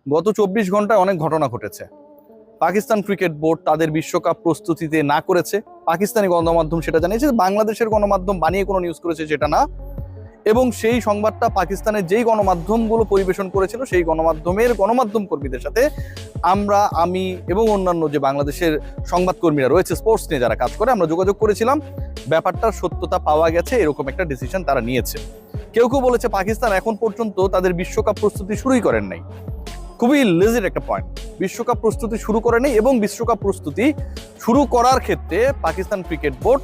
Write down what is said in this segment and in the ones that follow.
গত 24 ঘন্টায় অনেক ঘটনা ঘটেছে। পাকিস্তান ক্রিকেট বোর্ড তাদের বিশ্বকাপ প্রস্তুতিতে না করেছে, পাকিস্তানি গণমাধ্যম সেটা জানিয়েছে। বাংলাদেশের গণমাধ্যম বানিয়ে কোনো নিউজ করেছে সেটা না, এবং সেই সংবাদটা পাকিস্তানের যেই গণমাধ্যমগুলো পরিবেশন করেছিল সেই গণমাধ্যম কর্মীদের সাথে আমি এবং অন্যান্য যে বাংলাদেশের সংবাদকর্মীরা রয়েছে স্পোর্টস নিয়ে যারা কাজ করে, আমরা যোগাযোগ করেছিলাম। ব্যাপারটার সত্যতা পাওয়া গেছে, এরকম একটা ডিসিশন তারা নিয়েছে। কেউ কেউ বলেছে পাকিস্তান এখন পর্যন্ত তাদের বিশ্বকাপ প্রস্তুতি শুরুই করেন নাই। খুবই লেজিট একটা পয়েন্ট। বিশ্বকাপ প্রস্তুতি শুরু করে নেই, এবং বিশ্বকাপ প্রস্তুতি শুরু করার ক্ষেত্রে পাকিস্তান ক্রিকেট বোর্ড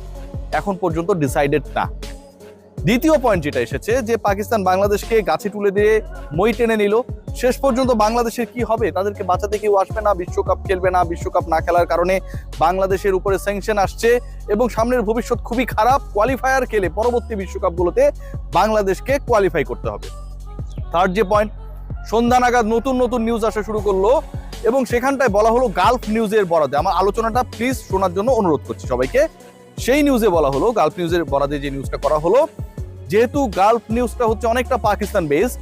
এখন পর্যন্ত ডিসাইডেড না। দ্বিতীয় পয়েন্ট যেটা এসেছে যে পাকিস্তান বাংলাদেশকে গাছে তুলে দিয়ে মই টেনে নিল, শেষ পর্যন্ত বাংলাদেশের কি হবে? তাদেরকে বাঁচাতে কেউ আসবে না, বিশ্বকাপ খেলবে না। বিশ্বকাপ না খেলার কারণে বাংলাদেশের উপরে স্যাংশন আসছে, এবং সামনের ভবিষ্যৎ খুবই খারাপ। কোয়ালিফায়ার খেলে পরবর্তী বিশ্বকাপগুলোতে বাংলাদেশকে কোয়ালিফাই করতে হবে। থার্ড যে পয়েন্ট, সন্ধ্যা নাগাদ নতুন নতুন নিউজ আসা শুরু করলো, এবং সেখানটায় বলা হলো গালফ নিউজের বরাদে। আমার আলোচনাটা প্লিজ শোনার জন্য অনুরোধ করছি সবাইকে। সেই নিউজে বলা হলো, গালফ নিউজের বরাদে যে নিউজটা করা হলো, যেহেতু গালফ নিউজটা হচ্ছে অনেকটা পাকিস্তান বেসড,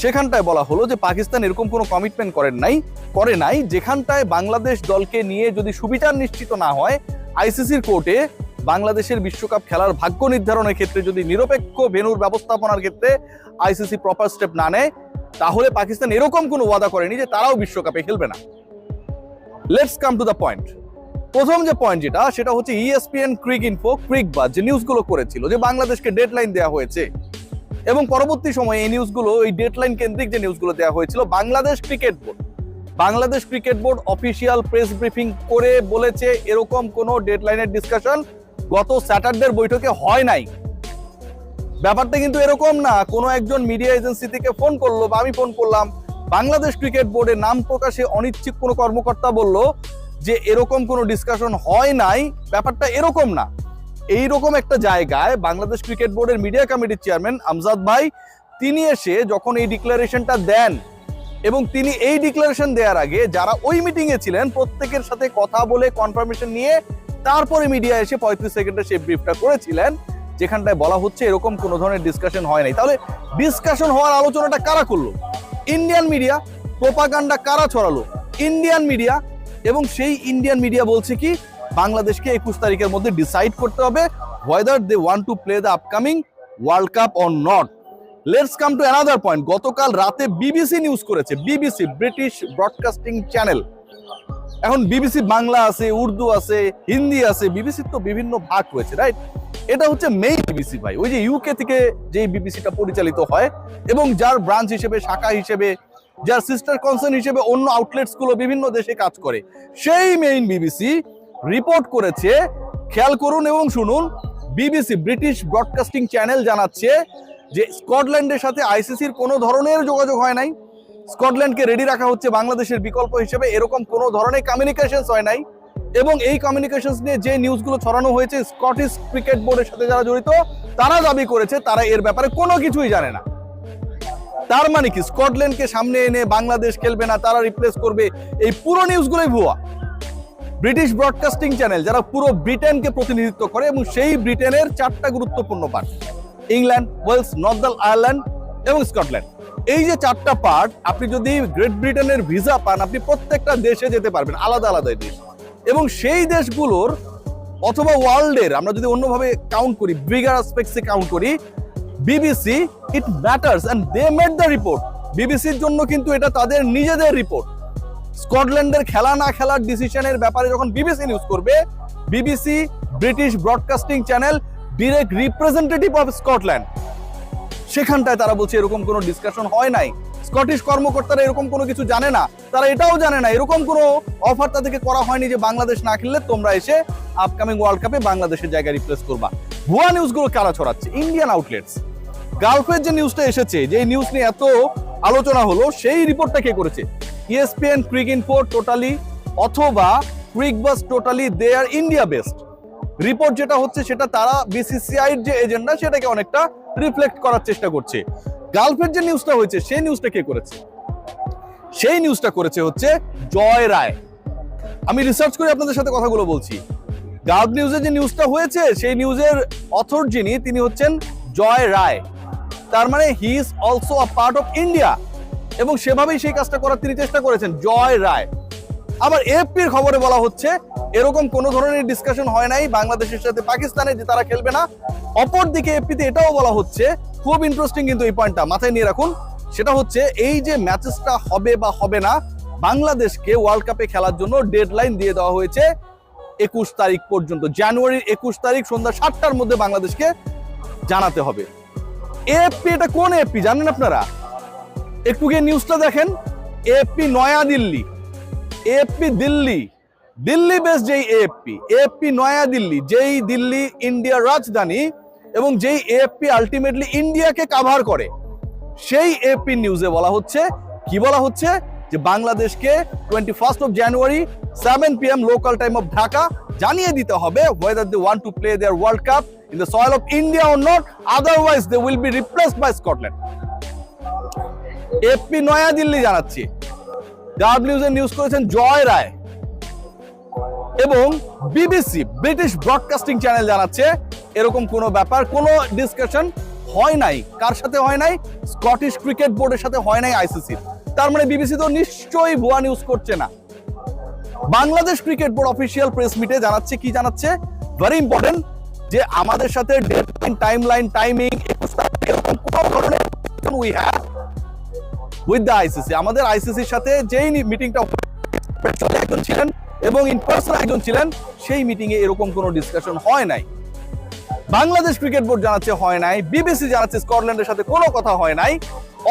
সেখানটায় বলা হলো যে পাকিস্তান এরকম কোনো কমিটমেন্ট করে নাই যেখানটায় বাংলাদেশ দলকে নিয়ে যদি সুবিচার নিশ্চিত না হয় আইসিসির কোর্টে, বাংলাদেশের বিশ্বকাপ খেলার ভাগ্য নির্ধারণের ক্ষেত্রে যদি নিরপেক্ষ ভেন্যুর ব্যবস্থাপনার ক্ষেত্রে আইসিসি প্রপার স্টেপ না নেয়, তাহলে পাকিস্তান এরকম কোনো ওয়াদা করেনি যে তারাও বিশ্বকাপে খেলবে না। Let's come to the point. প্রথম যে পয়েন্ট সেটা হচ্ছে ESPN ক্রিকবাজ যে নিউজগুলো করেছিল যে বাংলাদেশকে ডেডলাইন দেওয়া হয়েছে, এবং পরবর্তী সময়ে এই নিউজগুলো, এই ডেডলাইন কেন্দ্রিক যে নিউজগুলো দেওয়া হয়েছিল, Bangladesh cricket board official press briefing করে বলেছে এরকম কোনো ডেডলাইনের ডিসকাশন গত স্যাটারডের বৈঠকে হয় নাই। ব্যাপারটা কিন্তু এরকম না কোনো একজন মিডিয়া এজেন্সি থেকে ফোন করলো বা আমি ফোন করলাম, বাংলাদেশ ক্রিকেট বোর্ডের নাম প্রকাশে অনিচ্ছুক কোনো কর্মকর্তা বলল যে এরকম কোনো ডিসকাশন হয় নাই। ব্যাপারটা এরকম না। এইরকম একটা জায়গায় বাংলাদেশ ক্রিকেট বোর্ডের মিডিয়া কমিটির চেয়ারম্যান আমজাদ ভাই, তিনি এসে যখন এই ডিক্লারেশনটা দেন, এবং তিনি এই ডিক্লারেশন দেওয়ার আগে যারা ওই মিটিং এ ছিলেন প্রত্যেকের সাথে কথা বলে কনফার্মেশন নিয়ে তারপরে মিডিয়া এসে 35 সেকেন্ডে সেই ব্রিফটা করেছিলেন, যেখানটায় বলা হচ্ছে এরকম কোনো ধরনের ডিসকাশন হয় নাই। তাহলে ডিসকাশন হওয়ার আলোচনাটা কারা করলো? Indian media. প্রোপাগান্ডা কারা ছড়ালো? Indian media. এবং সেই ইন্ডিয়ান মিডিয়া বলছে কি বাংলাদেশকে 21 তারিখের মধ্যে ডিসাইড করতে হবে whether they want to play the upcoming world cup or not. Let's come to another point. গতকাল রাতে বিবিসি নিউজ করেছে, বিবিসি ব্রিটিশ ব্রডকাস্টিং চ্যানেল। এখন বিবিসি বাংলা আছে, উর্দু আছে, হিন্দি আছে, বিবিসির তো বিভিন্ন ভাগ রয়েছে, রাইট? এটা হচ্ছে মেইন বিবিসি ভাই, ওই যে ইউকে থেকে যে বিবিসিটা পরিচালিত হয়, এবং যার ব্রাঞ্চ হিসেবে, শাখা হিসেবে, যার সিস্টার কনসার্ন হিসেবে অন্য আউটলেটস গুলো বিভিন্ন দেশে কাজ করে, সেই মেইন বিবিসি রিপোর্ট করেছে। খেয়াল করুন এবং শুনুন, বিবিসি ব্রিটিশ ব্রডকাস্টিং চ্যানেল জানাচ্ছে যে স্কটল্যান্ডের সাথে আইসিসির কোনো ধরনের যোগাযোগ হয় নাই। স্কটল্যান্ডকে রেডি রাখা হচ্ছে বাংলাদেশের বিকল্প হিসেবে, এরকম কোনো ধরনের কমিউনিকেশনস হয় নাই। এবং এই কমিউনিকেশনস নিয়ে যে নিউজগুলো ছড়ানো হয়েছে, স্কটিশ ক্রিকেট বোর্ডের সাথে যারা জড়িত তারা দাবি করেছে তারা এর ব্যাপারে কোনো কিছুই জানে না। তার মানে কি স্কটল্যান্ডকে সামনে এনে বাংলাদেশ খেলবে না, তারা রিপ্লেস করবে, এই পুরো নিউজগুলোই ভুয়া। ব্রিটিশ ব্রডকাস্টিং চ্যানেল যারা পুরো ব্রিটেনকে প্রতিনিধিত্ব করে, এবং সেই ব্রিটেনের 4টা গুরুত্বপূর্ণ part, England, Wales, Northern Ireland এবং স্কটল্যান্ড, এই যে 4টা পার্ট, আপনি যদি গ্রেট ব্রিটেনের ভিসা পান আপনি প্রত্যেকটা দেশে যেতে পারবেন, আলাদা আলাদা দেশ। এবং সেই দেশগুলোর অথবা ওয়ার্ল্ডের, আমরা যদি অন্যভাবে কাউন্ট করি, বিগার অ্যাসপেক্টসে কাউন্ট করি, BBC it matters and they made the report. বিবিসির জন্য কিন্তু এটা তাদের নিজেদের রিপোর্ট। স্কটল্যান্ডের খেলা না খেলার ডিসিশনের ব্যাপারে যখন বিবিসি নিউজ করবে, BBC British broadcasting channel direct representative of Scotland, সেখানটায় তারা বলছে এরকম কোনো ডিসকাশন হয় নাই। স্কটিশ কর্মকর্তারা এরকম কোনো কিছু জানে না, তারা এটাও জানে না এরকম কোনো অফার তাদেরকে করা হয়নি যে বাংলাদেশ না খেললে তোমরা এসে আপকামিং ওয়ার্ল্ড কাপে বাংলাদেশের জায়গায় রিপ্লেস করবা। ভুয়া নিউজগুলো কারা ছড়াচ্ছে? Indian outlets. গালফের যে নিউজটা এসেছে, যে নিউজ নিয়ে এত আলোচনা হলো, সেই রিপোর্টটা কে করেছে? ESPN ক্রিকইনফো টোটালি অথবা ক্রিকবাজ টোটালি দে আর ইন্ডিয়া বেসড। রিপোর্ট যেটা হচ্ছে সেটা তারা বিসিসিআই এর যে এজেন্ডা সেটাকে অনেকটা রিফ্লেক্ট করার চেষ্টা করছে। গালফের যে নিউজটা হয়েছে সেই নিউজটা কে করেছে? সেই নিউজটা করেছে হচ্ছে জয় রায়। আমি রিসার্চ করে আপনাদের সাথে কথাগুলো বলছি। গালফ নিউজের যে নিউজটা হয়েছে সেই নিউজের অথর যিনি, তিনি হচ্ছেন জয় রায়। তার মানে he is also a part of India. এবং সেভাবেই সেই কাজটা করার তিনি চেষ্টা করেছেন। জয় রায়। আবার এএফপির খবরে বলা হচ্ছে এরকম কোন ধরনের ডিসকাশন হয় নাই বাংলাদেশের সাথে পাকিস্তানের, যে তারা খেলবে না। অপরদিকে এএফপিতে এটাও বলা হচ্ছে, খুব ইন্টারেস্টিং কিন্তু এই পয়েন্টটা মাথায় নিয়ে রাখুন, সেটা হচ্ছে এই যে ম্যাচেসটা হবে বা হবে না, বাংলাদেশকে ওয়ার্ল্ড কাপে খেলার জন্য ডেডলাইন দিয়ে দেওয়া হয়েছে 21 তারিখ পর্যন্ত। জানুয়ারির 21 তারিখ সন্ধ্যা 7টার মধ্যে বাংলাদেশকে জানাতে হবে। এএফপি, এটা কোন এএফপি জানেন আপনারা? একটু গিয়ে নিউজটা দেখেন। AFP New Delhi, AFP Delhi, Delhi base যেই এএফপি নয়াদিল্লি, যেই দিল্লি ইন্ডিয়ার রাজধানী এবং যেই এএফপি আলটিমেটলি ইন্ডিয়াকে কাভার করে, সেই এএফপি নিউজে বলা হচ্ছে, কি বলা হচ্ছে, যে বাংলাদেশকে 21st of January 7 PM local time of Dhaka জানিয়ে দিতে হবে whether they want to play their World Cup in the soil of India or not, otherwise they will be replaced by Scotland. AFP New Delhi জানাচ্ছে, ডাব্লিউজ এর নিউজ করেছেন জয় রায়, এবং BBC British broadcasting channel জানাচ্ছে এরকম কোনো ব্যাপার, কোনো ডিসকাশন হয় নাই। কার সাথে হয় নাই? স্কটিশ ক্রিকেট বোর্ডের সাথে হয় নাই আইসিসি। তার মানে বিবিসি তো নিশ্চয়ই ভুয়া নিউজ করছে না। Bangladesh cricket board official press মিটে জানাচ্ছে, কি জানাচ্ছে, ভেরি ইম্পর্টেন্ট, যে আমাদের সাথে ডেডলাইন, টাইমলাইন, টাইমিং এরকম কোনো ধরনের we have with the ICC. আমাদের আইসিসির সাথে যেই মিটিংটা একজন ছিলেন এবং ইন পার্সন একজন ছিলেন, সেই মিটিং এ এরকম কোনো ডিসকাশন হয় নাই। বাংলাদেশ ক্রিকেট বোর্ড জানাচ্ছে হয় নাই, বিবিসি জানাচ্ছে স্কটল্যান্ডের সাথে কোনো কথা হয় নাই।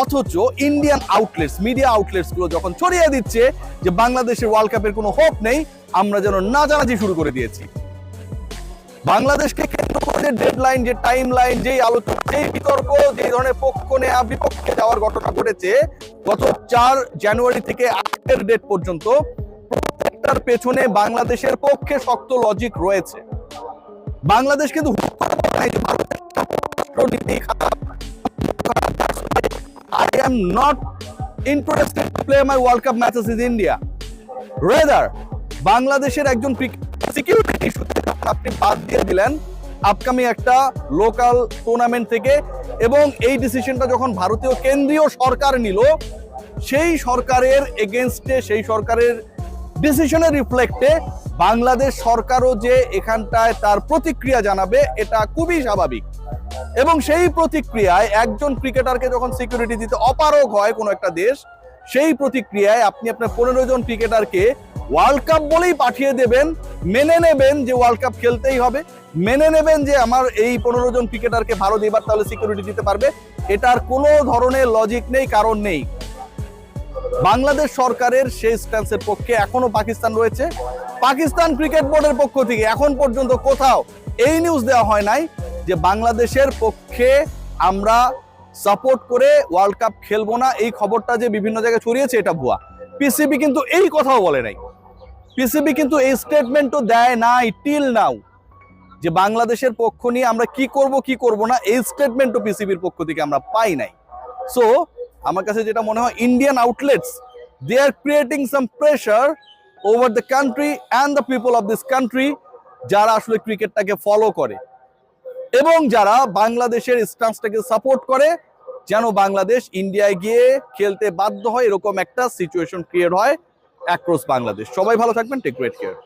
অথচ ইন্ডিয়ান আউটলেটস, মিডিয়া আউটলেটস গুলো যখন ছড়িয়ে দিচ্ছে যে বাংলাদেশের ওয়ার্ল্ড কাপের কোনো হোপ নেই, আমরা যেন নাচানাচি শুরু করে দিয়েছি। বাংলাদেশকে কেন্দ্র করে যে ডেডলাইন, যে টাইম লাইন, যেই আলোচনা, যেই বিতর্ক, যে ধরনের পক্ষ নেয়া বিপক্ষে যাওয়ার ঘটনা ঘটেছে গত 4 জানুয়ারি থেকে আজকের ডেট পর্যন্ত, প্রত্যেকটার পেছনে বাংলাদেশের পক্ষে শক্ত লজিক রয়েছে। বাংলাদেশ কিন্তু I am not interested to play my World Cup matches in India. Rather, বাংলাদেশের একজন সিকিউরিটি ইস্যুতে আপনি বাদ দিয়ে দিলেন আপকামিং একটা লোকাল টুর্নামেন্ট থেকে, এবং এই ডিসিশনটা যখন ভারতীয় কেন্দ্রীয় সরকার নিল, সেই সরকারের এগেইনস্টে, সেই সরকারের ডিসিশনের রিফ্লেক্টে বাংলাদেশ সরকারও যে এখানটায় তার প্রতিক্রিয়া জানাবে, এটা খুবই স্বাভাবিক। এবং সেই প্রতিক্রিয়ায় একজন ক্রিকেটারকে যখন সিকিউরিটি দিতে অপারগ হয় কোনো একটা দেশ, সেই প্রতিক্রিয়ায় আপনি আপনার 15 জন ক্রিকেটারকে ওয়ার্ল্ড কাপ বলেই পাঠিয়ে দেবেন, মেনে নেবেন যে ওয়ার্ল্ড কাপ খেলতেই হবে, মেনে নেবেন যে আমার এই 15 জন ক্রিকেটারকে ভারত এবার তাহলে সিকিউরিটি দিতে পারবে। এটার কোনো ধরনের লজিক নেই, কারণ নেই। বাংলাদেশ সরকারের সেই স্ট্যান্সের পক্ষে এখনো পাকিস্তান রয়েছে। পাকিস্তান ক্রিকেট বোর্ডের পক্ষ থেকে এখন পর্যন্ত কোথাও এই নিউজ দেওয়া হয় নাই যে বাংলাদেশের পক্ষে আমরা সাপোর্ট করে ওয়ার্ল্ড কাপ খেলবো না। এই খবরটা যে বিভিন্ন জায়গায় ছড়িয়েছে, এটা ভুয়া। পিসিবি কিন্তু এই কথাও বলে নাই, পিসিবি কিন্তু এই স্টেটমেন্টও দেয় নাই টিল নাও, যে বাংলাদেশের পক্ষ নিয়ে আমরা কি করব কি করব না, এই স্টেটমেন্টও পিসিবির পক্ষ থেকে আমরা পাই নাই। সো আমার কাছে যেটা মনে হয়, Indian outlets they are creating some pressure over the country and the people of this country, যারা আসলে ক্রিকেটটাকে ফলো করে এবং যারা বাংলাদেশের স্ট্যান্সটাকে সাপোর্ট করে, যেন বাংলাদেশ ইন্ডিয়ায় গিয়ে খেলতে বাধ্য হয়, এরকম একটা সিচুয়েশন ক্রিয়েট হয় অ্যাক্রস বাংলাদেশ। সবাই ভালো থাকবেন, টেক গ্রেট কেয়ার।